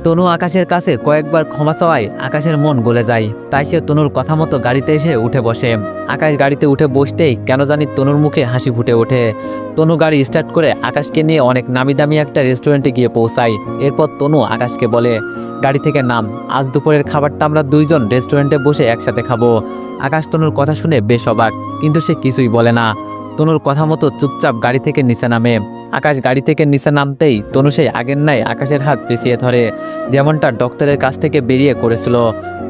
তনু আকাশের কাছে কয়েকবার ক্ষমা চাওয়ায় আকাশের মন গলে যায়। তাই সে তনুর কথা মতো গাড়িতে এসে উঠে বসে। আকাশ গাড়িতে উঠে বসতেই কেন জানি তনুর মুখে হাসি ফুটে ওঠে। তনু গাড়ি স্টার্ট করে আকাশকে নিয়ে অনেক নামি দামি একটা রেস্টুরেন্টে গিয়ে পৌঁছায়। এরপর তনু আকাশকে বলে, গাড়ি থেকে নাম, আজ দুপুরের খাবারটা আমরা দুইজন রেস্টুরেন্টে বসে একসাথে খাবো। আকাশ তনুর কথা শুনে বেশ অবাক, কিন্তু সে কিছুই বলে না। তনুর কথা মতো চুপচাপ গাড়ি থেকে নিচে নামে। আকাশ গাড়ি থেকে নিচে নামতেই তনু সেই আগের ন্যায় আকাশের হাত পেঁচিয়ে ধরে, যেমনটা ডক্টরের কাছ থেকে বেরিয়ে করেছিল।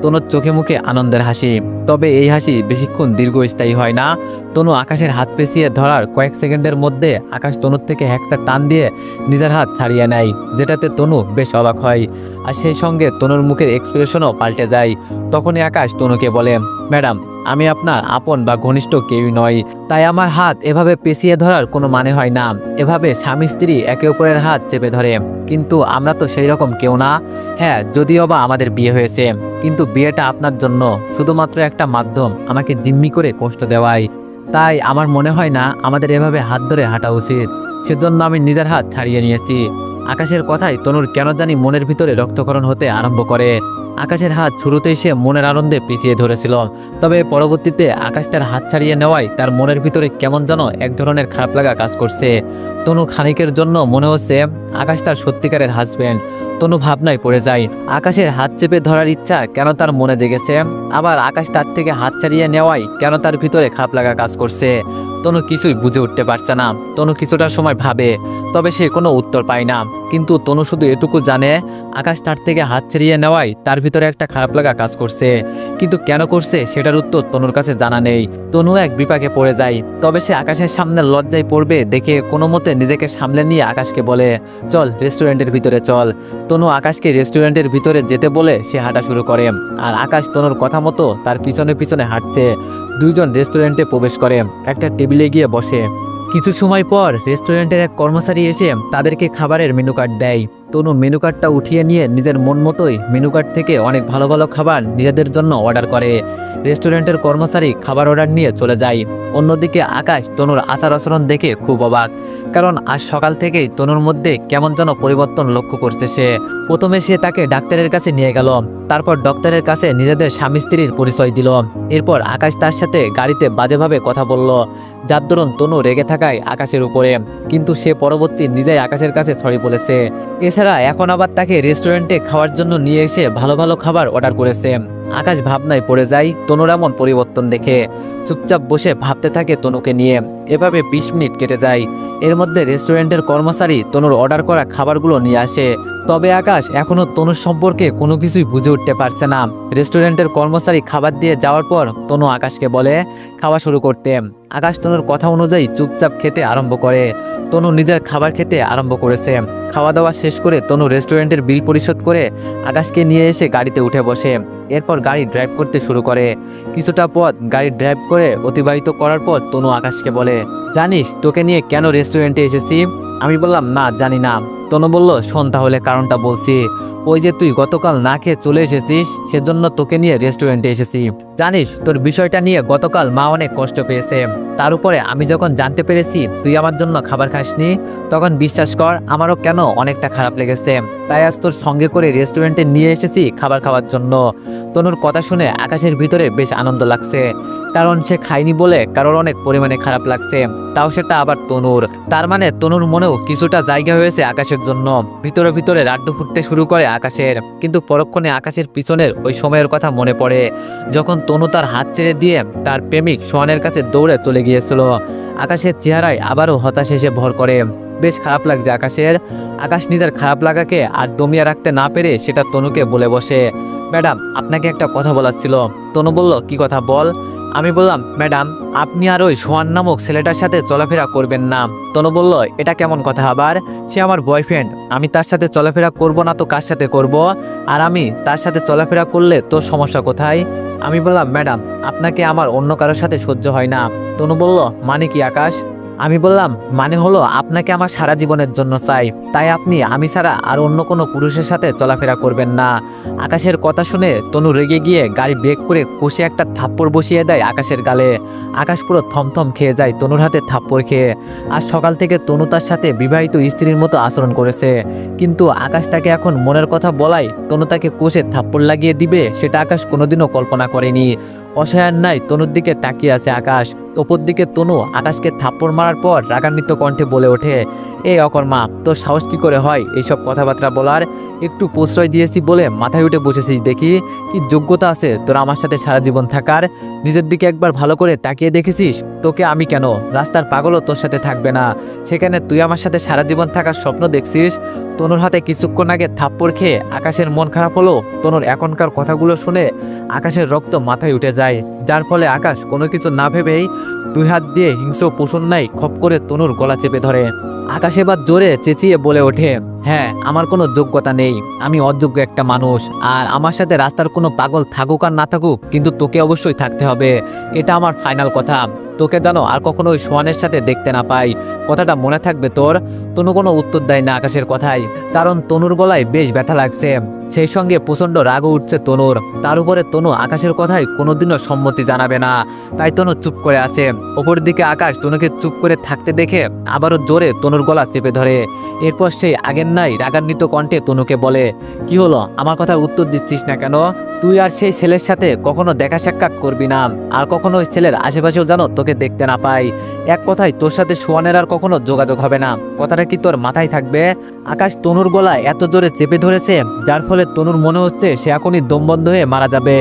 তনুর চোখে মুখে আনন্দের হাসি, তবে এই হাসি বেশিক্ষণ দীর্ঘস্থায়ী হয় না। তনু আকাশের হাত পেঁচিয়ে ধরার কয়েক সেকেন্ডের মধ্যে আকাশ তনুর থেকে হ্যাকসা টান দিয়ে নিজের হাত ছাড়িয়ে নেয়, যেটাতে তনু বেশ অবাক হয়। আর সেই সঙ্গে তনুর মুখের এক্সপ্রেশনও পাল্টে যায়। তখনই আকাশ তনুকে বলে, ম্যাডাম, আমি আপনার আপন বা ঘনিষ্ঠ কেউই নয়, তাই আমার হাত এভাবে পেঁচিয়ে ধরার কোনো মানে হয় না। এভাবে স্বামী স্ত্রী একে অপরের হাত চেপে ধরে, কিন্তু আমরা তো সেই রকম কেউ না। হ্যাঁ, যদিও বা আমাদের বিয়ে হয়েছে, কিন্তু বিয়েটা আপনার জন্য শুধুমাত্র একটা মাধ্যম আমাকে জিম্মি করে কষ্ট দেওয়াই। তাই আমার মনে হয় না আমাদের এভাবে হাত ধরে হাঁটা উচিত। সেজন্য আমি নিজের হাত ছাড়িয়ে নিয়েছি। আকাশের কথায় তনুর কেন জানি মনের ভিতরে রক্তক্ষরণ হতে আরম্ভ করে। আকাশের হাত শুরুতেই সে মনের আনন্দে পিছিয়ে ধরেছিল, তবে পরবর্তীতে আকাশ তার হাত ছাড়িয়ে নেওয়ায় তার মনের ভিতরে কেমন যেন এক ধরনের খারাপ লাগা কাজ করছে। তনু খানিকের জন্য মনে হচ্ছে আকাশ তার সত্যিকারের হাজবেন্ড। তনু ভাবনায় পড়ে যায়, আকাশের হাত চেপে ধরার ইচ্ছা কেন তার মনে জেগেছে, আবার আকাশ তার থেকে হাত ছাড়িয়ে নেওয়ায় কেন তার ভিতরে খারাপ লাগা কাজ করছে। তনু কিছুই বুঝে উঠতে পারছে না। তনু কিছুটা সময় ভাবে, তবে সে কোনো উত্তর পায় না। কিন্তু তনু শুধু এটুকু জানে, আকাশ তার থেকে হাত ছাড়িয়ে নেওয়ায় তার ভিতরে একটা খারাপ লাগা কাজ করছে, কিন্তু কেন করছে সেটার উত্তর তনুর কাছে জানা নেই। তনু এক বিপাকে পড়ে যায়, তবে সে আকাশের সামনে লজ্জায় পড়বে দেখে কোনো মতে নিজেকে সামলে নিয়ে আকাশকে বলে, চল রেস্টুরেন্টের ভিতরে চল। তনু আকাশকে রেস্টুরেন্টের ভিতরে যেতে বলে সে হাঁটা শুরু করে, আর আকাশ তনুর কথা মতো তার পিছনে পিছনে হাঁটছে। দুইজন রেস্টুরেন্টে প্রবেশ করে, একটা টেবিলে গিয়ে বসে। কিছু সময় পর রেস্টুরেন্টের এক কর্মচারী এসে তাদেরকে খাবারের মেনু কার্ড দেয়। তনু মেনু কার্ডটা উঠিয়ে নিয়ে নিজের মন মতোই মেনু কার্ড থেকে অনেক ভালো ভালো খাবার নিজেদের জন্য অর্ডার করে। রেস্টুরেন্টের কর্মচারী খাবার অর্ডার নিয়ে চলে যায়। অন্যদিকে আকাশ তনুর আচার আচরণ দেখে খুব অবাক, কারণ আজ সকাল থেকেই তনুর মধ্যে কেমন যেন পরিবর্তন লক্ষ্য করছে সে। প্রথমে সে তাকে ডাক্তারের কাছে নিয়ে গেল, তারপর ডক্টরের কাছে নিজেদের স্বামী স্ত্রীর পরিচয় দিল। এরপর আকাশ তার সাথে গাড়িতে বাজেভাবে কথা বলল, যার দরুন তনু রেগে থাকায় আকাশের উপরে, কিন্তু সে পরবর্তী নিজেই আকাশের কাছে সরি বলেছে। এছাড়া এখন আবার তাকে রেস্টুরেন্টে খাওয়ার জন্য নিয়ে এসে ভালো ভালো খাবার অর্ডার করেছে। আকাশ ভাবনায় পড়ে যায় তনুর এমন পরিবর্তন দেখে। চুপচাপ বসে ভাবতে থাকে তনুকে নিয়ে। এভাবে 20 মিনিট কেটে যায়। এর মধ্যে রেস্টুরেন্টের কর্মচারী তনুর অর্ডার করা খাবারগুলো নিয়ে আসে, তবে আকাশ এখনো তনুর সম্পর্কে কোনো কিছুই বুঝে উঠতে পারছে না। রেস্টুরেন্টের কর্মচারী খাবার দিয়ে যাওয়ার পর তনু আকাশকে বলে খাওয়া শুরু করতে। আকাশ তনুর কথা অনুযায়ী চুপচাপ খেতে আরম্ভ করে। তনু নিজের খাবার খেতে আরম্ভ করেছে। খাওয়া দাওয়া শেষ করে তনু রেস্টুরেন্টের বিল পরিশোধ করে আকাশকে নিয়ে এসে গাড়িতে উঠে বসে। এরপর গাড়ি ড্রাইভ করতে শুরু করে। কিছুটা পথ গাড়ি ড্রাইভ করে অতিবাহিত করার পর তনু আকাশকে বলে, জানিস তোকে নিয়ে কেন রেস্টুরেন্টে এসেছি? আমি বললাম, না জানি না। তনু বলল, শোন তাহলে কারণটা বলছি। ওই যে তুই গতকাল না খেয়ে চলে এসেছিস, সেজন্য তোকে নিয়ে রেস্টুরেন্টে এসেছি। জানিস তোর বিষয়টা নিয়ে গতকাল মা অনেক কষ্ট পেয়েছে। তার উপরে আমি যখন জানতে পেরেছি তুই আমার জন্য খাবার খাসনি, তখন বিশ্বাস কর আমারও কেন অনেকটা খারাপ লেগেছে। তাই আজ তোর সঙ্গে করে রেস্টুরেন্টে নিয়ে এসেছি খাবার খাওয়ার জন্য। তনুর কথা শুনে আকাশের ভিতরে বেশ আনন্দ লাগছে, কারণ সে খায়নি বলে কারোর অনেক পরিমাণে খারাপ লাগছে, তাও সেটা আবার তনুর। তার মানে তনুর মনেও কিছুটা জায়গা হয়েছে আকাশের জন্য। ভিতরে ভিতরে রাড্ডু ফুটতে শুরু করে আকাশের, কিন্তু পরক্ষণে আকাশের পিছনের ওই সময়ের কথা মনে পড়ে, যখন তনু তার হাত ছেড়ে দিয়ে তার প্রেমিক সোহানের কাছে দৌড়ে চলে গিয়েছিল। আকাশের চেহারায় আবারও হতাশ এসে ভর করে। বেশ খারাপ লাগছে আকাশের। আকাশ নিজের খারাপ লাগাকে আর দমিয়ে রাখতে না পেরে সেটা তনুকে বলে বসে, ম্যাডাম আপনাকে একটা কথা বলার ছিল। তনু বলল, কি কথা বল? আমি বললাম, ম্যাডাম আপনি আর ওই সোহান নামক ছেলেটার সাথে চলাফেরা করবেন না। তনু বলল, এটা কেমন কথা আবার? সে আমার বয়ফ্রেন্ড, আমি তার সাথে চলাফেরা করব না তো কার সাথে করব? আর আমি তার সাথে চলাফেরা করলে তোর সমস্যা কোথায়? আমি বললাম, ম্যাডাম আপনাকে আমার অন্য কারোর সাথে সহ্য হয় না। তনু বলল, মানে কি আকাশ? আমি বললাম, মানে হলো আপনাকে আমার সারা জীবনের জন্য চাই, তাই আপনি আমি ছাড়া আর অন্য কোনো পুরুষের সাথে চলাফেরা করবেন না। আকাশের কথা শুনে তনু রেগে গিয়ে গাড়ি ব্রেক করে কষে একটা থাপ্পড় বসিয়ে দেয় আকাশের গালে। আকাশ পুরো থমথম খেয়ে যায় তনুর হাতে থাপ্পড় খেয়ে। আজ সকাল থেকে তনু তার সাথে বিবাহিত স্ত্রীর মতো আচরণ করেছে, কিন্তু আকাশ তাকে এখন মনের কথা বলায় তনু তাকে কষে থাপ্পড় লাগিয়ে দিবে সেটা আকাশ কোনোদিনও কল্পনা করেনি। অসহায়ের নাই তনুর দিকে তাকিয়ে আছে আকাশ। ওপর দিকে তনু আকাশকে থাপ্পড় মারার পর রাগান্বিত কণ্ঠে বলে ওঠে, এই অকর্মা, তোর সাহস কি করে হয় এইসব কথাবার্তা বলার? একটু প্রশ্রয় দিয়েছি বলে মাথায় উঠে বসেছিস, দেখি কি যোগ্যতা আছে তোর আমার সাথে সারা জীবন থাকার? নিজের দিকে একবার ভালো করে তাকিয়ে দেখেছিস? তোকে আমি কেন, রাস্তার পাগলও তোর সাথে থাকবে না, সেখানে তুই আমার সাথে সারা জীবন থাকার স্বপ্ন দেখছিস? তনুর হাতে কিছুক্ষণ আগে থাপ্পড় খেয়ে আকাশের মন খারাপ হলো। তনুর এখনকার কথাগুলো শুনে আকাশের রক্ত মাথায় উঠে যায়, যার ফলে আকাশ কোনো কিছু না ভেবেই দুই হাত দিয়ে হিংস্র পশুর নাই খপ করে তনুর গলা চেপে ধরে। আকাশ এবার জোরে চেঁচিয়ে বলে ওঠে, হ্যাঁ, আমার কোনো যোগ্যতা নেই, আমি অযোগ্য একটা মানুষ, আর আমার সাথে রাস্তার কোনো পাগল থাকুক আর না থাকুক, কিন্তু তোকে অবশ্যই থাকতে হবে, এটা আমার ফাইনাল কথা। তোকে জানো আর কখনো ওই সোহানের সাথে দেখতে না পাই, কথাটা মনে থাকবে তোর? তনু কোনো উত্তর দেয় না আকাশের কথায়, কারণ তনুর গলায় বেশ ব্যথা লাগছে, সেই সঙ্গে প্রচণ্ড রাগও উঠছে তনুর। তার উপরে তনু আকাশের কথায় কোনোদিনও সম্মতি জানাবে না, তাই তনু চুপ করে আছে। ওপর দিকে আকাশ তনুকে চুপ করে থাকতে দেখে আবারও জোরে তনুর গলা চেপে ধরে। এরপর সেই আগের নাই রাগান্বিত কণ্ঠে তনুকে বলে, কি হলো, আমার কথার উত্তর দিচ্ছিস না কেন? তুই আর সেই ছেলের সাথে কখনো দেখা সাক্ষাৎ করবি না, আর কখনো ওই ছেলের আশেপাশেও যেন তোকে দেখতে না পাই। এক কথায় তোর সাথে সোহানের আর কখনো যোগাযোগ হবে না, কথাটা কি তোর মাথায় থাকবে? আকাশ তনুর গলায় এত জোরে চেপে ধরেছে, যার ফলে তনুর মনে হচ্ছে সে এখনই দমবন্ধ হয়ে মারা যাবে।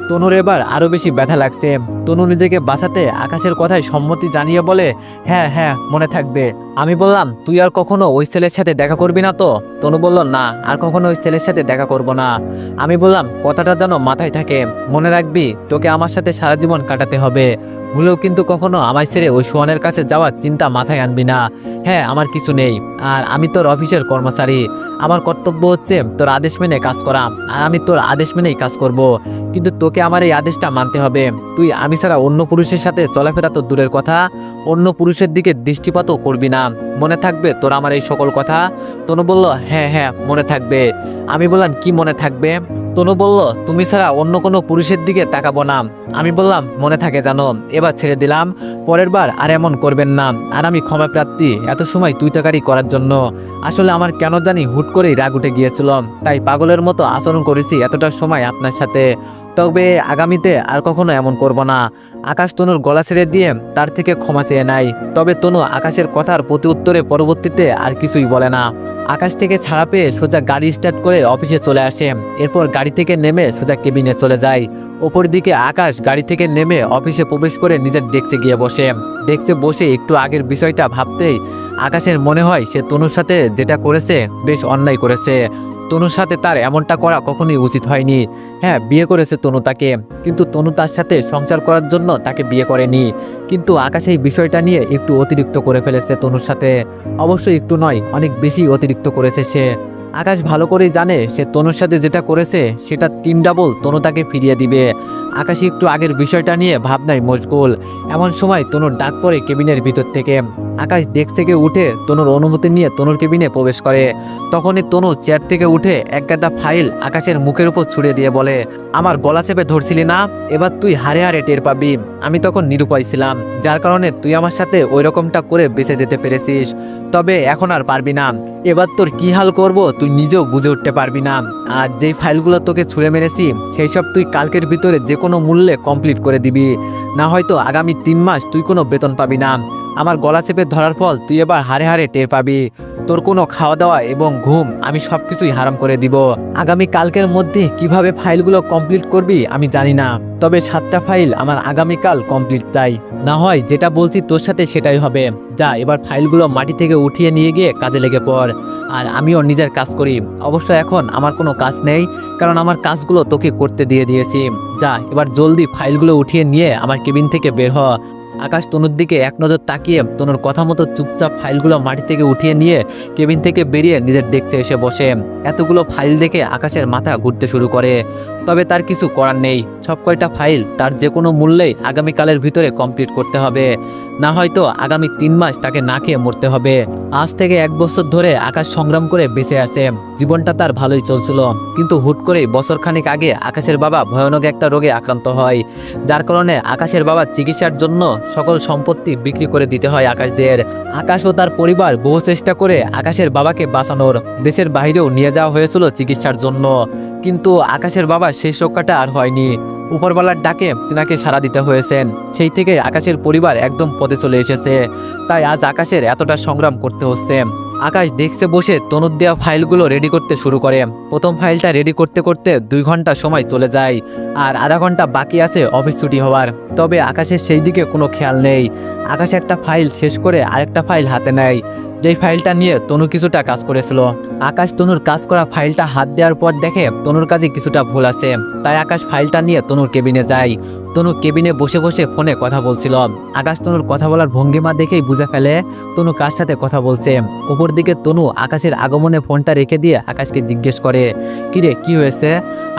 তনুর এবার আরো বেশি ব্যথা লাগছে। তনু নিজেকে বাঁচাতে আকাশের কথায় সম্মতি জানিয়ে বলে, হ্যাঁ হ্যাঁ, মনে থাকবে। আমি বললাম, তুই আর কখনো ওই ছেলের সাথে দেখা করবি না তো? তনু বলল, না, আর কখনো ওই ছেলের সাথে দেখা করব না। আমি বললাম, কথাটা যেন মাথায় থাকে, মনে রাখবি তোকে আমার সাথে সারা জীবন কাটাতে হবে, ভুলেও কিন্তু কখনো আমায় ছেড়ে ওই সোহানের কাছে যাওয়ার চিন্তা মাথায় আনবি না। হ্যাঁ, আমার কিছু নেই, আর আমি তোর অফিসের কর্মচারী, আমার কর্তব্য হচ্ছে তোর আদেশ মেনে কাজ করা, আর আমি তোর আদেশ মেনেই কাজ করব, কিন্তু তোকে আমার এই আদেশটা মানতে হবে। তুই আমি ছাড়া অন্য পুরুষের সাথে চলাফেরা তো দূরের কথা, অন্য পুরুষের দিকে দৃষ্টিপাতও করবি না, মনে থাকবে তোর আমার এই সকল কথা? তনু বলল, হ্যাঁ হ্যাঁ, মনে থাকবে। আমি বললাম, কি মনে থাকবে? তনু বলল, তুমি ছাড়া অন্য কোনো পুরুষের দিকে তাকাবো না। আমি বললাম, মনে থাকে জানো, এবার ছেড়ে দিলাম, পরের বার আর এমন করবেন না, আর আমি ক্ষমা প্রার্থী এত সময় তুই তাকারি করার জন্য। আসলে আমার কেন জানি হুট করেই রাগ উঠে গিয়েছিল, তাই পাগলের মতো আচরণ করেছি এতটা সময় আপনার সাথে, তবে আগামীতে আর কখনো এমন করব না। আকাশ তনুর গলা ছেড়ে দিয়ে তার থেকে ক্ষমা চেয়ে নেয়, তবে তনু আকাশের কথার প্রতি উত্তরে পরবর্তীতে আর কিছুই বলে না। আকাশ থেকে ছাড়া পেয়ে সোজা গাড়ি স্টার্ট করে অফিসে চলে আসে, এরপর গাড়ি থেকে নেমে সোজা কেবিনে চলে যায়। ওপর দিকে আকাশ গাড়ি থেকে নেমে অফিসে প্রবেশ করে নিজের ডেস্কে গিয়ে বসে। ডেস্কে বসে একটু আগের বিষয়টা ভাবতেই আকাশের মনে হয় সে তনুর সাথে যেটা করেছে বেশ অন্যায় করেছে। তনুর সাথে তার এমনটা করা কখনোই উচিত হয়নি। হ্যাঁ, বিয়ে করেছে তনু তাকে, কিন্তু তনু তার সাথে সংসার করার জন্য তাকে বিয়ে করেনি। কিন্তু আকাশ এই বিষয়টা নিয়ে একটু অতিরিক্ত করে ফেলেছে তনুর সাথে, অবশ্যই একটু নয়, অনেক বেশি অতিরিক্ত করেছে সে। আকাশ ভালো করেই জানে সে তনুর সাথে যেটা করেছে সেটা 3 ডাবল তনু তাকে ফিরিয়ে দিবে। আকাশ একটু আগের বিষয়টা নিয়ে ভাবনায় মশগুল। এমন সময় তনুর ডাক পড়ে কেবিনের ভিতর থেকে। আকাশ ডেস্ক থেকে উঠে তনুর অনুমতি নিয়ে তনুর কেবিনে প্রবেশ করে। তখনই তনু চেয়ার থেকে উঠে এক গাদা ফাইল আকাশের মুখের উপর ছুড়ে দিয়ে বলে, আমার গলা চেপে ধরছিলি না, এবার তুই হারে হারে টের পাবি। আমি তখন নিরুপায় ছিলাম, যার কারণে তুই আমার সাথে ওই রকমটা করে বেঁচে যেতে পেরেছিস, তবে এখন আর পারবি না। এবার তোর কি হাল করব তুই নিজেও বুঝে উঠতে পারবি না। আর যেই ফাইলগুলো তোকে ছুঁড়ে মেরেছি সেই সব তুই কালকের ভিতরে যে কোনো মূল্যে কমপ্লিট করে দিবি, না হয়তো আগামী 3 মাস তুই কোনো বেতন পাবি না। আমার গলা চেপে ধরার ফল তুই এবার হারে হারে টের পাবি। তোর কোনো খাওয়া দাওয়া এবং ঘুম আমি সবকিছুই হারাম করে দিব। আগামী কালকের মধ্যে কিভাবে ফাইলগুলো কমপ্লিট করবি আমি জানি না, তবে 7টা ফাইল আমার আগামীকাল কমপ্লিট চাই, না হয় যেটা বলছি তোর সাথে সেটাই হবে। যা, এবার ফাইলগুলো মাটি থেকে উঠিয়ে নিয়ে গিয়ে কাজে লেগে পড়। আর আমিও নিজের কাজ করি, অবশ্য এখন আমার কোনো কাজ নেই, কারণ আমার কাজগুলো তোকে করতে দিয়ে দিয়েছি। যা, এবার জলদি ফাইলগুলো উঠিয়ে নিয়ে আমার কেবিন থেকে বের হ। আকাশ তনুর দিকে এক নজর তাকিয়ে তনুর কথা মতো চুপচাপ ফাইলগুলো মাটি থেকে উঠিয়ে নিয়ে কেবিন থেকে বেরিয়ে নিজের ডেস্কে এসে বসে। এতগুলো ফাইল দেখে আকাশের মাথা ঘুরতে শুরু করে, তবে তার কিছু করার নেই। সব কয়টা ফাইল তার যে কোনো মূল্যেই আগামীকালের ভিতরে কমপ্লিট করতে হবে, না হয়তো আগামী 3 মাস তাকে না খেয়ে মরতে হবে। আজ থেকে 1 বছর ধরে আকাশ সংগ্রাম করে বেঁচে আছে। জীবনটা তার ভালোই চলছিল, কিন্তু হুট করেই বছরখানেক আগে আকাশের বাবা ভয়ানক একটা রোগে আক্রান্ত হয়, যার কারণে আকাশের বাবার চিকিৎসার জন্য সকল সম্পত্তি বিক্রি করে দিতে হয় আকাশদের। আকাশ ও তার পরিবার বহু চেষ্টা করে আকাশের বাবাকে বাঁচানোর দেশের বাইরেও নিয়ে যাওয়া হয়েছিল চিকিৎসার জন্য, কিন্তু আকাশের বাবা সেই রক্ষাটা আর হয়নি। উপরওয়ালার ডাকে তিনাকে সাড়া দিতে হয়েছেন। সেই থেকে আকাশের পরিবার একদম পথে চলে এসেছে, তাই আজ আকাশের এতটা সংগ্রাম করতে হচ্ছে। আকাশ ডেস্কে বসে তনুর দেওয়া ফাইলগুলো রেডি করতে শুরু করে। প্রথম ফাইলটা রেডি করতে করতে 2 ঘন্টা সময় চলে যায়, আর আধা ঘন্টা বাকি আছে অফিস ছুটি হওয়ার। তবে আকাশের সেই দিকে কোনো খেয়াল নেই। আকাশ একটা ফাইল শেষ করে আরেকটা ফাইল হাতে নেয়, যেই ফাইলটা নিয়ে তনু কিছুটা কাজ করেছিল। আকাশ তনুর কাজ করা ফাইলটা হাত দেওয়ার পর দেখে তনুর কাজে কিছুটা ভুল আছে, তাই আকাশ ফাইলটা নিয়ে তনুর কেবিনে যায়। তনু কেবিনে বসে বসে ফোনে কথা বলছিল। আকাশ তনুর কথা বলার ভঙ্গিমা দেখেই বুঝে ফেলে তনু কার সাথে কথা বলছে। ওপর দিকে তনু আকাশের আগমনে ফোনটা রেখে দিয়ে আকাশকে জিজ্ঞেস করে, কিরে কি হয়েছে?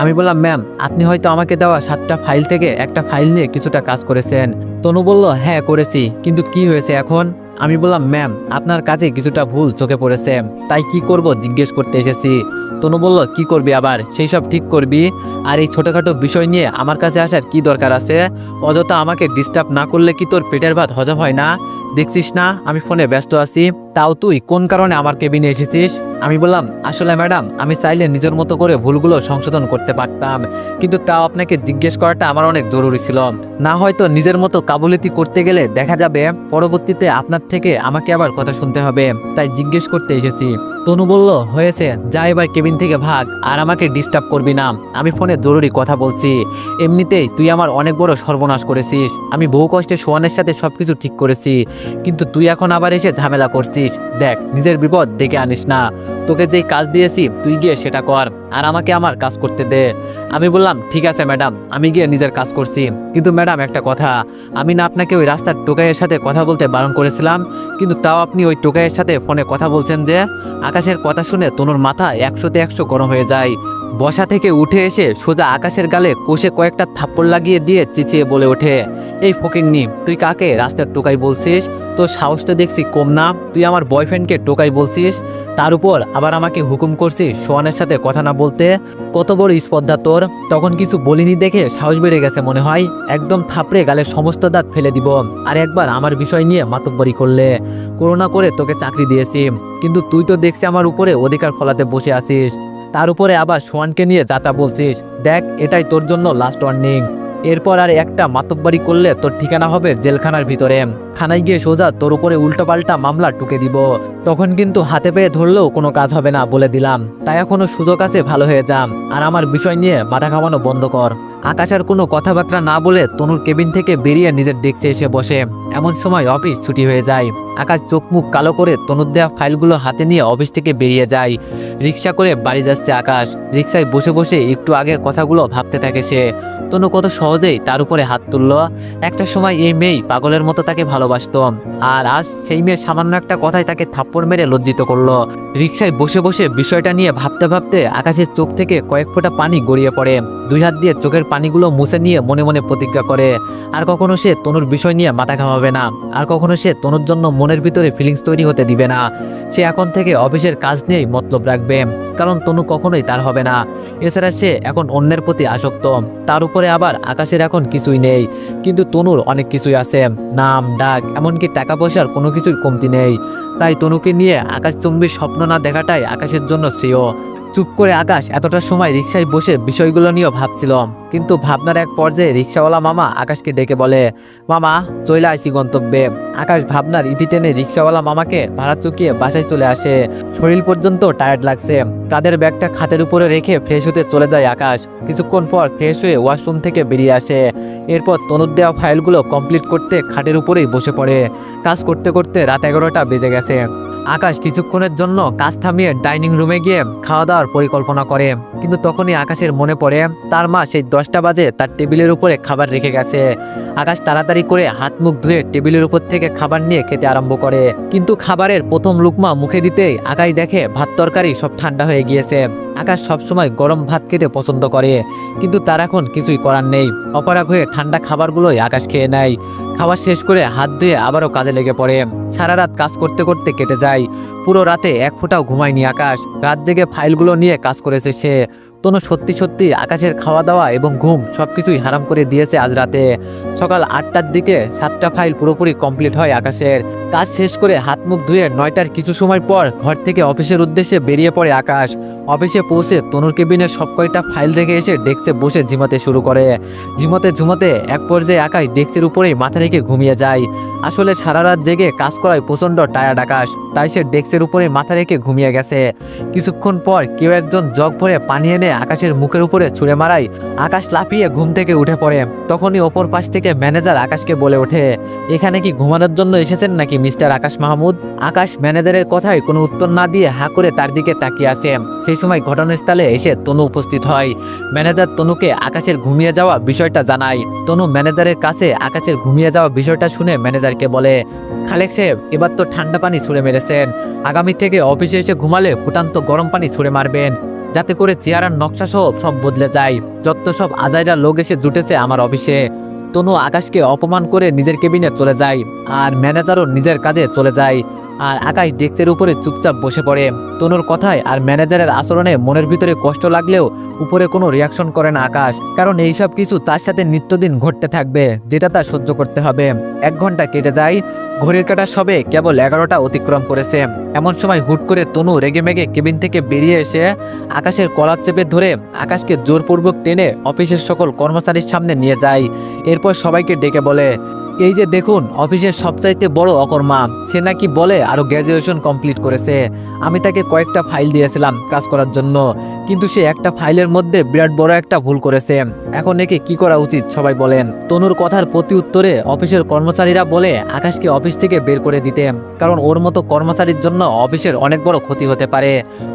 আমি বললাম, ম্যাম আপনি হয়তো আমাকে দেওয়া 7টা ফাইল থেকে একটা ফাইল নিয়ে কিছুটা কাজ করেছেন। তনু বলল, হ্যাঁ করেছি, কিন্তু কি হয়েছে এখন? আমি বললাম, ম্যাম আপনার কাজে কিছুটা ভুল চোখে পড়েছে, তাই কি করব জিজ্ঞেস করতে এসেছি। তনু বলল, কি করবি আবার? সেই সব ঠিক করবি, আর এই ছোটোখাটো বিষয় নিয়ে আমার কাছে আসার কি দরকার আছে? অযথা আমাকে ডিস্টার্ব না করলে কি তোর পেটের ভাত হজম হয় না? দেখছিস না আমি ফোনে ব্যস্ত আছি, তাও তুই কোন কারণে আমার কেবিনে এসেছিস? আমি বললাম, আসলে ম্যাডাম আমি চাইলে নিজের মতো করে ভুলগুলো সংশোধন করতে পারতাম, কিন্তু তাও আপনাকে জিজ্ঞেস করাটা আমার অনেক জরুরি ছিল। না হয়তো নিজের মতো কাবুলিতি করতে গেলে দেখা যাবে পরবর্তীতে আপনার থেকে আমাকে আবার কথা শুনতে হবে, তাই জিজ্ঞেস করতে এসেছি। তনু বলল, হয়েছে, যা এবার কেবিন থেকে ভাগ, আর আমাকে ডিস্টার্ব করবি না, আমি ফোনে জরুরি কথা বলছি। এমনিতেই তুই আমার অনেক বড় সর্বনাশ করেছিস। আমি বহু কষ্টে সোহানের সাথে সবকিছু ঠিক করেছি, কিন্তু তুই এখন আবার এসে ঝামেলা করছিস। দেখ নিজের বিপদ ডেকে আনিস না, তোকে যেই কাজ দিয়েছি তুই গিয়ে সেটা কর, আর আমাকে আমার কাজ করতে দে। আমি বললাম, ঠিক আছে ম্যাডাম, আমি গিয়ে নিজের কাজ করছি, কিন্তু ম্যাডাম একটা কথা, আমি না আপনাকে ওই রাস্তার টোকাইয়ের সাথে কথা বলতে বারণ করেছিলাম, কিন্তু তাও আপনি ওই টোকাইয়ের সাথে ফোনে কথা বলছেন যে? আকাশের কথা শুনে তনুর মাথা 100তে 100 গরম হয়ে যায়। বসা থেকে উঠে এসে সোজা আকাশের গালে কষে কয়েকটা থাপ্পড় লাগিয়ে দিয়ে চেঁচিয়ে বলে ওঠে, এই ফকিন্নি, তুই কাকে রাস্তার টোকাই বলছিস? তোর সাহস তো দেখছি কম না, তুই আমার বয়ফ্রেন্ডকে টোকাই বলছিস, তার উপর আবার আমাকে হুকুম করছিস সোহানের সাথে কথা না বলতে? কত বড় স্পর্ধা তোর! তখন কিছু বলিনি দেখে সাহস বেড়ে গেছে মনে হয়, একদম থাপড়ে গালের সমস্ত দাঁত ফেলে দিব। আর একবার আমার বিষয় নিয়ে মাতব্বরি করলে, করোনা করে তোকে চাকরি দিয়েছি, কিন্তু তুই তো দেখছি আমার উপরে অধিকার ফলাতে বসে আছিস, তার উপরে আবার সোহানকে নিয়ে যাতা বলছিস। দেখ এটাই তোর জন্য লাস্ট ওয়ার্নিং, এরপর আর একটা মাতব্বরি করলে তোর ঠিকানা হবে জেলখানার ভিতরে। থানায় গিয়ে সোজা তোর উপরে উল্টোপাল্টা মামলা টুকে দিব, তখন কিন্তু হাতে পেয়ে ধরলেও কোনো কাজ হবে না বলে দিলাম। তাই এখনো সুযোগ আছে, ভালো হয়ে যাম, আর আমার বিষয় নিয়ে মাথা ঘামানো বন্ধ কর। আকাশ আর কোনো কথাবার্তা না বলে তনুর কেবিন থেকে বেরিয়ে নিজের ডেস্কে এসে বসে। এমন সময় অফিস ছুটি হয়ে যায়। আকাশ চোখ মুখ কালো করে তনুর দেওয়া ফাইলগুলো হাতে নিয়ে অফিস থেকে বেরিয়ে যায়। রিক্সা করে বাড়ি যাচ্ছে আকাশ। রিক্সায় বসে বসে একটু আগের কথাগুলো ভাবতে থাকে সে। তনু কত সহজেই তার উপরে হাত তুলল। একটা সময় এই মেয়ে পাগলের মতো তাকে ভালোবাসত, আর আজ সেই মেয়ে সামান্য একটা কথায় তাকে থাপ্পড় মেরে লজ্জিত করলো। রিক্সায় বসে বসে বিষয়টা নিয়ে ভাবতে ভাবতে আকাশের চোখ থেকে কয়েক ফোঁটা পানি গড়িয়ে পড়ে। 2 হাত দিয়ে চোখের পানিগুলো মুছে নিয়ে মনে মনে প্রতিজ্ঞা করে, আর কখনো সে তনুর বিষয় নিয়ে মাথা ঘামাবে না, আর কখনো সে তনুর জন্য মনের ভিতরে ফিলিংস তৈরি হতে দিবে না। সে এখন থেকে অফিসের কাজ নিয়েই মতলব রাখবে, কারণ তনু কখনোই তার হবে না। এছাড়া সে এখন অন্যের প্রতি আসক্ত, তার উপরে আবার আকাশের এখন কিছুই নেই, কিন্তু তনুর অনেক কিছুই আছে, নাম ডাক এমনকি টাকা পয়সার কোনো কিছুর কমতি নেই। তাই তনুকে নিয়ে আকাশচুম্বীর স্বপ্ন না দেখাটাই আকাশের জন্য শ্রেয়। চুপ করে আকাশ এতটা সময় রিক্সায় বসে বিষয়গুলো নিয়েও ভাবছিল, কিন্তু ভাবনার এক পর্যায়ে রিক্সাওয়ালা মামা আকাশকে ডেকে বলে, মামা চলে আসি গন্তব্যে। আকাশ ভাবনার ইতি টেনে রিক্সাওয়ালা মামাকে ভাড়া চুকিয়ে বাসায় চলে আসে। শরীর পর্যন্ত টায়ার্ড লাগছে, কাঁধের ব্যাগটা খাটের উপরে রেখে ফ্রেশ হতে চলে যায় আকাশ। কিছুক্ষণ পর ফ্রেশ হয়ে ওয়াশরুম থেকে বেরিয়ে আসে। এরপর তনুর দেওয়া ফাইলগুলো কমপ্লিট করতে খাটের উপরেই বসে পড়ে। কাজ করতে করতে রাত 11টা বেজে গেছে। আকাশ কিছুক্ষণের জন্য কাজ থামিয়ে ডাইনিং রুমে গিয়ে খাওয়া দাওয়ার পরিকল্পনা করে, কিন্তু তখনই আকাশের মনে পড়ে তার মা সেই 10টা বাজে তার টেবিলের উপরে খাবার রেখে গেছে। আকাশ তাড়াতাড়ি করে হাত মুখ ধুয়ে টেবিলের উপর থেকে খাবার নিয়ে খেতে আরম্ভ করে, কিন্তু খাবারের প্রথম লুকমা মুখে দিতেই আকাশ দেখে ভাত তরকারি সব ঠান্ডা হয়ে গিয়েছে। আকাশ সবসময় গরম ভাত খেতে পছন্দ করে, কিন্তু তার এখন কিছুই করার নেই। অপারগ হয়ে ঠান্ডা খাবারগুলোই আকাশ খেয়ে নেয়। খাওয়া শেষ করে হাত ধুয়ে আবারও কাজে লেগে পড়ে। সারা রাত কাজ করতে করতে কেটে যায়। পুরো রাতে এক ফোঁটাও ঘুমায়নি আকাশ। রাত জেগে ফাইলগুলো নিয়ে কাজ করেছে সে। তনু সত্যি সত্যি আকাশের খাওয়া দাওয়া এবং ঘুম সবকিছুই হারাম করে দিয়েছে আজ রাতে। সকাল 8টার দিকে 7টা ফাইল পুরোপুরি কমপ্লিট হয় আকাশের। কাজ শেষ করে হাত মুখ ধুয়ে 9টার কিছু সময় পর ঘর থেকে অফিসের উদ্দেশ্যে বেরিয়ে পড়ে আকাশ। অফিসে পৌঁছে তনুর কেবিনের সব কয়টা ফাইল রেখে এসে ডেস্কে বসে ঝিমাতে শুরু করে। ঝিমতে এক পর্যায়ে আকাশ ডেস্কের উপরেই মাথা রেখে ঘুমিয়ে যায়। আসলে সারা রাত জেগে কাজ করায় প্রচণ্ড টায়ার্ড আকাশ, তাই সে ডেস্কের উপরে মাথা রেখে ঘুমিয়ে গেছে। কিছুক্ষণ পর কেউ একজন জগ ভরে পানি এনে আকাশের মুখের উপরে ছুঁড়ে মারায় আকাশ লাফিয়ে ঘুম থেকে উঠে পড়ে। তখনই অপর পাশ থেকে ম্যানেজার আকাশকে বলে ওঠে, এখানে কি ঘুমানোর জন্য এসেছেন নাকি মিস্টার আকাশ মাহমুদ? আকাশ ম্যানেজারের কথায় কোনো উত্তর না দিয়ে হাঁ করে তার দিকে তাকিয়ে আসে। সেই সময় ঘটনাস্থলে এসে তনু উপস্থিত হয়। ম্যানেজার তনুকে আকাশের ঘুমিয়ে যাওয়া বিষয়টা জানায়। তনু ম্যানেজারের কাছে আকাশের ঘুমিয়ে যাওয়া বিষয়টা শুনে ম্যানেজারকে বলে, খালেক সাহেব, এবার তো ঠান্ডা পানি ছুঁড়ে মেরেছেন। আগামী থেকে অফিসে এসে ঘুমালে ফুটান্ত গরম পানি ছুঁড়ে মারবেন, যাতে করে চেয়ার আর নকশা সব বদলে যায়। যত সব আজাইরা লোক এসে জুটেছে আমার অফিসে। তনু আকাশকে অপমান করে নিজের কেবিনে চলে যায়, আর ম্যানেজারও নিজের কাজে চলে যায়। আর আকাশ ডেস্কের উপরে চুপচাপ বসে পড়ে। তনুর কথায় আর ম্যানেজারের আচরণে মনের ভিতরে কষ্ট লাগলেও উপরে কোনো রিয়াকশন করে না আকাশ, কারণ এইসব কিছু তার সাথে নিত্যদিন ঘটতে থাকবে, যেটা তার সহ্য করতে হবে। 1 ঘন্টা কেটে যায়। ঘড়ির কাঁটা সবে কেবল 11টা অতিক্রম করেছে। এমন সময় হুট করে তনু রেগেমেগে কেবিন থেকে বেরিয়ে এসে আকাশের কলার চেপে ধরে আকাশকে জোরপূর্বক টেনে অফিসের সকল কর্মচারীর সামনে নিয়ে যায়। এরপর সবাইকে ডেকে বলে, এই যে দেখুন অফিসের সবচাইতে বড় অকর্মা, সে নাকি বলে আরো গ্র্যাজুয়েশন কমপ্লিট করেছে। আমি তাকে কয়েকটা ফাইল দিয়েছিলাম কাজ করার জন্য, কিন্তু সে একটা ফাইলের মধ্যে বিরাট বড় একটা ভুল করেছে। এখন একে কি করা উচিত সবাই বলেন? তনুর কথার প্রতি উত্তরে অফিসের কর্মচারীরা বলে আকাশকে অফিস থেকে বের করে দিতে, কারণ ওর মতো কর্মচারীর জন্য অফিসের অনেক বড় ক্ষতি হতে পারে।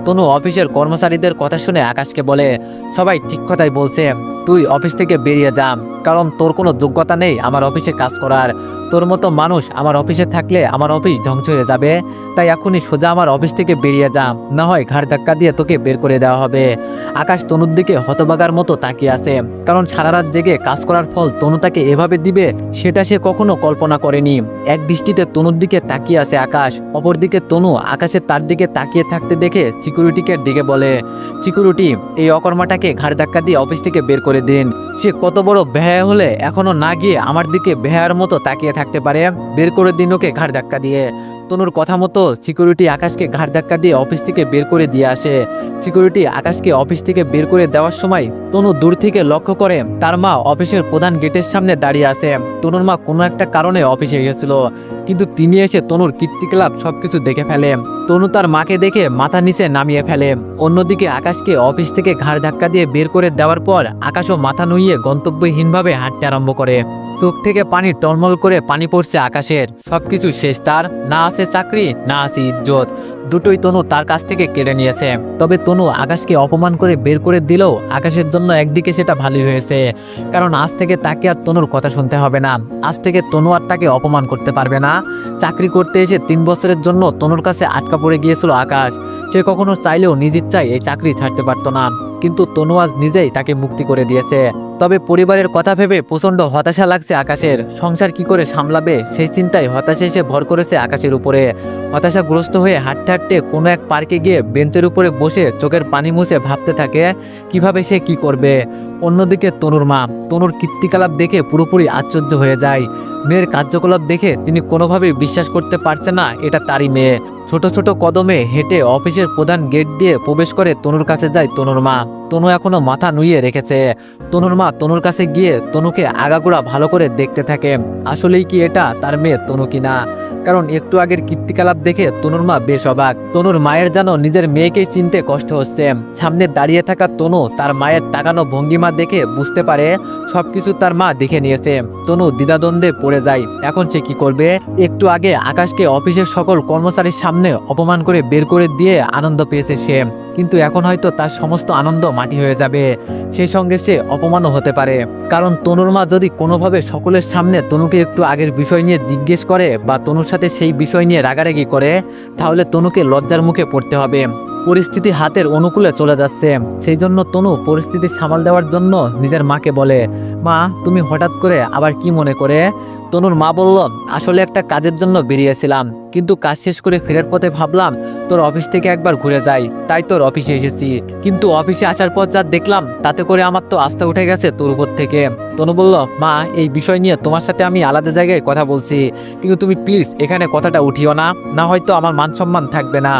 তনু অফিসের কর্মচারীদের কথা শুনে আকাশকে বলে, সবাই ঠিক কথাই বলছে, তুই অফিস থেকে বেরিয়ে যা, কারণ তোর কোনো যোগ্যতা নেই আমার অফিসে কাজ করার। তোর মতো মানুষ আমার অফিসে থাকলে আমার অফিস ধ্বংস হয়ে যাবে। তাই এখনই সোজা আমার অফিস থেকে বেরিয়ে যা, না হয় ঘাড় ধাক্কা দিয়ে তোকে বের করে দেওয়া হবে। আকাশ তনুর দিকে হতবাগার মতো তাকিয়ে আছে, কারণ সারা রাত জেগে কাজ করার ফল তনু তাকে এভাবে দিবে সেটা সে কখনো কল্পনা করেনি। এক দৃষ্টিতে তনুর দিকে তাকিয়ে আছে আকাশ, অপরদিকে তনু আকাশের তার দিকে তাকিয়ে থাকতে দেখে সিকিউরিটিকে ডেকে বলে, সিকিউরিটি, এই অকর্মাটাকে ঘাড় ধাক্কা দিয়ে অফিস থেকে বের করে দিন। সে কত বড় বেহায়া হলে এখনো না গিয়ে আমার দিকে বেহায়ার মতো তাকিয়ে থাকতে পারে? বের করে দিন ওকে ঘাড় ধাক্কা দিয়ে। তনুর কথা মতো সিকিউরিটি আকাশকে ঘাড় ধাক্কা দিয়ে অফিস থেকে বের করে দিয়ে আসে। সিকিউরিটি আকাশকে অফিস থেকে বের করে দেওয়ার সময় তনু দূর থেকে লক্ষ্য করে তার মা অফিসের প্রধান গেটের সামনে দাঁড়িয়ে আছে। তনুর মা কোনো একটা কারণে অফিসে গিয়েছিল, কিন্তু তিনি এসে তনুর কীর্তিকলাপ সবকিছু দেখে ফেলে। তনু তার মাকে দেখে মাথা নিচে নামিয়ে ফেলে। অন্যদিকে আকাশকে অফিস থেকে ঘাড় ধাক্কা দিয়ে বের করে দেওয়ার পর আকাশও মাথা নুইয়ে গন্তব্যহীনভাবে হাঁটতে আরম্ভ করে। চোখ থেকে পানি টলমল করে পানি পড়ছে আকাশের। সবকিছু শেষ তার, না আছে চাকরি না আছে ইজ্জত, দুটোই তনু তার কাছ থেকে কেড়ে নিয়েছে। তবে তনু আকাশকে অপমান করে বের করে দিলেও আকাশের জন্য একদিকে সেটা ভালোই হয়েছে, কারণ আজ থেকে তাকে আর তনুর কথা শুনতে হবে না। আজ থেকে তনু আর তাকে অপমান করতে পারবে না। চাকরি করতে এসে 3 বছরের জন্য তনুর কাছে আটকা পড়ে গিয়েছিল আকাশ। সে কখনো চাইলেও নিজ ইচ্ছায় এই চাকরি ছাড়তে পারতো না, কিন্তু তনু আজ নিজেই তাকে মুক্তি করে দিয়েছে। তবে পরিবারের কথা ভেবে প্রচন্ড হতাশা লাগছে আকাশের। সংসার কি করে সামলাবে সেই চিন্তায় হতাশা এসে ভর করেছে আকাশের উপরে। হতাশাগ্রস্ত হয়ে হাঁটতে হাঁটতে কোনো এক পার্কে গিয়ে বেঞ্চের উপরে বসে চোখের পানি মুছে ভাবতে থাকে কিভাবে সে কি করবে। অন্যদিকে তনুর মা তনুর কীর্তিকলাপ দেখে পুরোপুরি আশ্চর্য হয়ে যায়। মেয়ের কার্যকলাপ দেখে তিনি কোনোভাবেই বিশ্বাস করতে পারছে না এটা তারই মেয়ে। ছোট ছোট কদমে হেঁটে অফিসের প্রধান গেট দিয়ে প্রবেশ করে তনুর কাছে যায় তনুর মা। তনু এখনো মাথা নুইয়ে রেখেছে। তনুর মা তনুর কাছে গিয়ে তনুকে আগাগোড়া ভালো করে দেখতে থাকে, আসলেই কি এটা তার মেয়ে তনু কিনা। কারণ একটু আগের কীর্তিকলাপ দেখে তনুর মা বেশ অবাক। তনুর মায়ের যেন নিজের মেয়েকেই চিনতে কষ্ট হচ্ছে। সামনে দাঁড়িয়ে থাকা তনু তার মায়ের তাকানো ভঙ্গিমা দেখে বুঝতে পারে সবকিছু তার মা দেখে নিয়েছে। তনু দ্বিধাদ্বন্দ্বে পড়ে যায়, এখন সে কি করবে। একটু আগে আকাশকে অফিসের সকল কর্মচারীর সামনে অপমান করে বের করে দিয়ে আনন্দ পেয়েছে সে, কিন্তু এখন হয়তো তার সমস্ত আনন্দ মাটি হয়ে যাবে। সেই সঙ্গে সে অপমানও হতে পারে, কারণ তনুর মা যদি কোনোভাবে সকলের সামনে তনুকে একটু আগের বিষয় নিয়ে জিজ্ঞেস করে বা তনুর সাথে সেই বিষয় নিয়ে রাগারাগি করে, তাহলে তনুকে লজ্জার মুখে পড়তে হবে। পরিস্থিতি হাতের অনুকূলে চলে যাচ্ছে, সেই জন্য তনু পরিস্থিতি সামাল দেওয়ার জন্য নিজের মাকে বলে, মা তুমি হঠাৎ করে আবার কি মনে করে? তনুর মা বলল, আসলে একটা কাজের জন্য বেরিয়েছিলাম, কিন্তু কাজ শেষ করে ফেরার পথে ভাবলাম তোর অফিস থেকে একবার ঘুরে যাই, তাই তোর অফিসে এসেছি। কিন্তু অফিসে আসার পর যা দেখলাম তাতে করে আমার তো আস্থা উঠে গেছে তোর উপর থেকে। তনু বলল, মা এই বিষয় নিয়ে তোমার সাথে আমি আলাদা জায়গায় কথা বলছি, কিন্তু তুমি প্লিজ এখানে কথাটা উঠিও না, না হয়তো আমার মান সম্মান থাকবে না।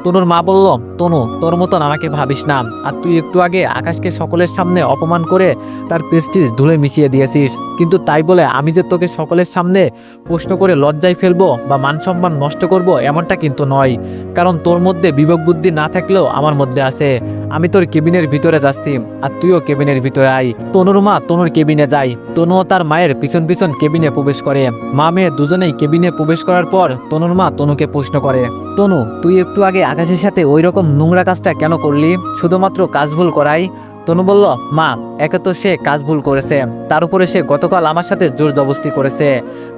তনুর মা বলল, তনু তোর মতন আমাকে ভাবিস না, আর তুই একটু আগে আকাশকে সকলের সামনে অপমান করে তার প্রেস্টিজ ধুলে মিশিয়ে দিয়েছিস, কিন্তু তাই বলে আমি যে তোকে সকলের সামনে প্রশ্ন করে লজ্জায় ফেলবো বা মান সম্মান নষ্ট করব এমনটা কিন্তু নয়, কারণ তোর মধ্যে বিবেক বুদ্ধি না থাকলেও আমার মধ্যে আছে। আমি তোর কেবিনের ভিতরে যাচ্ছি, আর তুইও কেবিনের ভিতরে আয়। তনুর মা তনুর কেবিনে যায়, তনুও তার মায়ের পিছন পিছন কেবিনে প্রবেশ করে। মা মেয়ে দুজনেই কেবিনে প্রবেশ করার পর তনুর মা তনুকে প্রশ্ন করে, তনু তুই একটু আগে আকাশের সাথে ওই রকম নোংরা কাজটা কেন করলি, শুধুমাত্র কাজ ভুল করাই? তনু বলল, মা একে তো সে কাজ ভুল করেছে, তার উপরে সে গতকাল আমার সাথে জোর জবস্তি করেছে,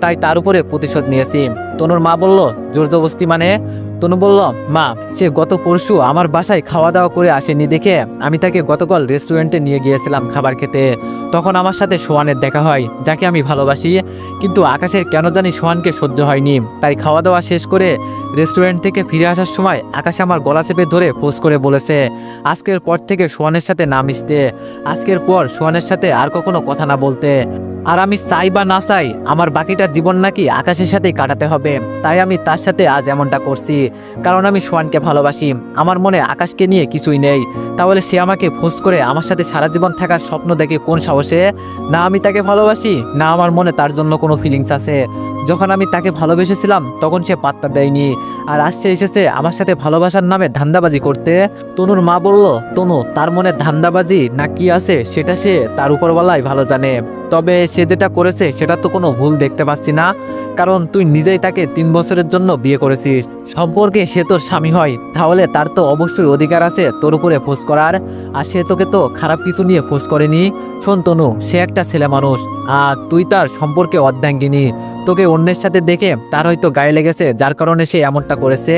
তাই তার উপরে প্রতিশোধ নিয়েছি। তনুর মা বলল, জোর জবস্তি মানে? তনু বলল, মা সে গত পরশু আমার বাসায় খাওয়া দাওয়া করে আসেনি দেখে আমি তাকে গতকাল রেস্টুরেন্টে নিয়ে গিয়েছিলাম খাবার খেতে, তখন আমার সাথে সোহানের দেখা হয়, যাকে আমি ভালোবাসি, কিন্তু আকাশের কেন জানি সোহানকে সহ্য হয়নি, তাই খাওয়া দাওয়া শেষ করে রেস্টুরেন্ট থেকে ফিরে আসার সময় আকাশ আমার গলা চেপে ধরে ফোঁস করে বলেছে আজকের পর থেকে সোহানের সাথে না মিশতে, আজকের পর সোহানের সাথে আর কখনো কথা না বলতে। আর আমি চাই বা না চাই আমার বাকিটা জীবন নাকি আকাশের সাথেই কাটাতে হবে, তাই আমি তার সাথে আজ এমনটা করছি, কারণ আমি সোহানকে ভালোবাসি, আমার মনে আকাশকে নিয়ে কিছুই নেই। তাহলে সে আমাকে ফোঁস করে আমার সাথে সারা জীবন থাকার স্বপ্ন দেখে কোন সাহসে? না আমি তাকে ভালোবাসি, না আমার মনে তার জন্য কোনো ফিলিংস আছে। যখন আমি তাকে ভালোবেসেছিলাম তখন সে পাত্তা দেয়নি, আর আজ সে এসেছে আমার সাথে ভালোবাসার নামে ধান্দাবাজি করতে। তনুর মা বলল, তনু তার মনে ধান্দাবাজি না কি আছে সেটা সে তার উপরওয়ালাই ভালো জানে, তবে সে যেটা করেছে সেটা তো কোনো ভুল দেখতে পাচ্ছি না, কারণ তুই নিজেই তাকে 3 বছরের জন্য বিয়ে করেছিস, সম্পর্কে সে তোর স্বামী হয়, তাহলে তার তো অবশ্যই অধিকার আছে তোর উপরে ফোঁস করার, আর সে তোকে তো খারাপ কিছু নিয়ে ফোঁস করেনি। শোন তনু, সে একটা ছেলে মানুষ, আর তুই তার সম্পর্কে অর্ধাঙ্গিনী, তোকে অন্যের সাথে দেখে তার হয়তো গায়ে লেগেছে যার কারণে সে এমনটা করেছে,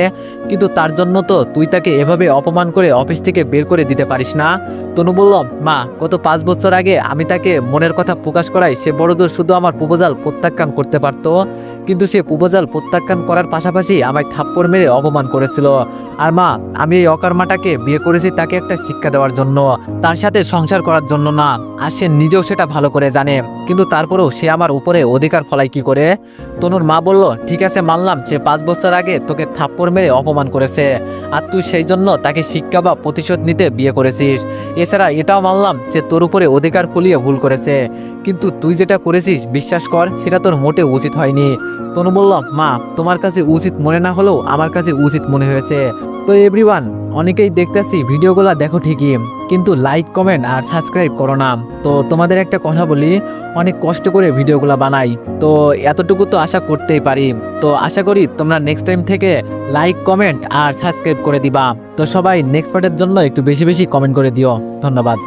কিন্তু তার জন্য তো তুই তাকে এভাবে অপমান করে অফিস থেকে বের করে দিতে পারিস না। তনু বলল, মা গত 5 বছর আগে আমি তাকে মনের কথা প্রকাশ করাই সে বড়জোর শুধু আমার প্রপোজাল প্রত্যাখ্যান করতে পারতো, কিন্তু সে প্রপোজাল প্রত্যাখ্যান করার পাশাপাশি আমায় থাপ্পড় মেরে অপমান করেছিল। আর মা আমি এই অকর্মাটাকে বিয়ে করেছি তাকে একটা শিক্ষা দেওয়ার জন্য, তার সাথে সংসার করার জন্য না, আর সে নিজেও সেটা ভালো করে জানে, কিন্তু তারপরেও সে আমার উপরে অধিকার ফলায় কি করে? তনুর মা বলল, ঠিক আছে মানলাম সে 5 বছর আগে তোকে থাপ্পড় মেরে অপমান করেছে, আর তুই সেই জন্য তাকে শিক্ষা বা প্রতিশোধ নিতে বিয়ে করেছিস। এছাড়া এটাও মানলাম যে তোর উপরে অধিকার ফলিয়ে ভুল করেছে, কিন্তু তুই যেটা করেছিস বিশ্বাস কর সেটা তোর মোটেও উচিত হয়নি। তনু বলল, মা তোমার কাছে উচিত মনে না হলেও আমার কাছে উচিত মনে হয়েছে। তো এভরিওয়ান, অনেকেই দেখতেছি ভিডিওগুলো দেখো ঠিকই, কিন্তু লাইক কমেন্ট আর সাবস্ক্রাইব করো না। তো তোমাদের একটা কথা বলি, অনেক কষ্ট করে ভিডিওগুলো বানাই, তো এতটুকু তো আশা করতেই পারি। তো আশা করি তোমরা নেক্সট টাইম থেকে লাইক কমেন্ট আর সাবস্ক্রাইব করে দিবা। তো সবাই নেক্সট পার্টের জন্য একটু বেশি বেশি কমেন্ট করে দিও। ধন্যবাদ।